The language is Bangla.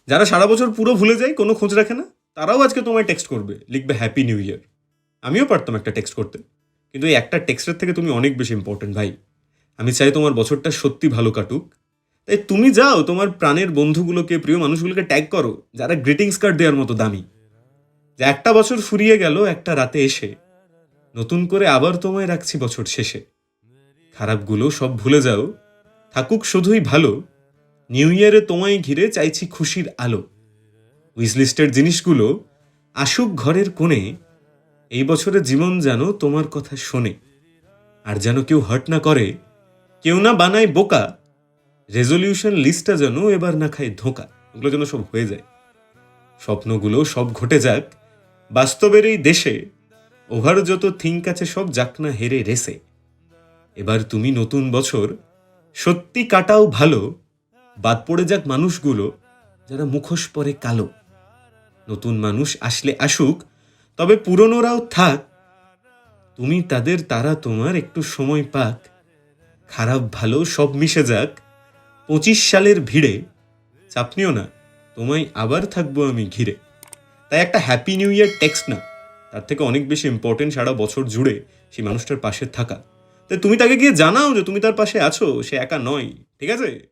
যারা সারা বছর পুরো ভুলে যায়, কোনো খোঁজ রাখে না, তারাও আজকে তোমায় টেক্সট করবে, লিখবে হ্যাপি নিউ ইয়ার। আমিও পারতাম একটা টেক্সট করতে, কিন্তু এই একটা টেক্সটের থেকে তুমি অনেক বেশি ইম্পর্টেন্ট ভাই। আমি চাই তোমার বছরটা সত্যি ভালো কাটুক। তাই তুমি যাও তোমার প্রাণের বন্ধুগুলোকে, প্রিয় মানুষগুলোকে ট্যাগ করো, যারা গ্রিটিংস কার্ড দেওয়ার মতো দামি। যে একটা বছর ফুরিয়ে গেল একটা রাতে এসে, নতুন করে আবার তোমায় রাখছি বছর শেষে। খারাপগুলো সব ভুলে যাও, থাকুক শুধুই ভালো। নিউ ইয়ারে তোমায় ঘিরে চাইছি খুশির আলো। উইশলিস্টের জিনিসগুলো আসুক ঘরের কোণে। এই বছরে জীবন যেন তোমার কথা শোনে। আর যেন কেউ হার্ট না করে, কেউ না বানায় বোকা। রেজলিউশন লিস্টটা যেন এবার না খায় ধোঁকা। ওগুলো যেন সব হয়ে যায়। স্বপ্নগুলো সব ঘটে যাক বাস্তবের এই দেশে। ওভার যত থিঙ্ক আছে সব যাক না হেরে রেসে। এবার তুমি নতুন বছর সত্যি কাটাও ভালো। বাদ পড়ে যাক মানুষগুলো যারা মুখোশ পরে কালো। নতুন মানুষ আসলে আসুক, তবে পুরনোরাও থাক। তুমি তাদের, তারা তোমার একটু সময় পাক। খারাপ ভালো সব মিশে যাক 25 সালের ভিড়ে। চাপ নিও না, তোমায় আবার থাকবো আমি ঘিরে। তাই একটা হ্যাপি নিউ ইয়ার টেক্সট না, তার থেকে অনেক বেশি ইম্পর্টেন্ট সারা বছর জুড়ে সেই মানুষটার পাশে থাকা। তাই তুমি তাকে গিয়ে জানাও যে তুমি তার পাশে আছো, সে একা নয়। ঠিক আছে?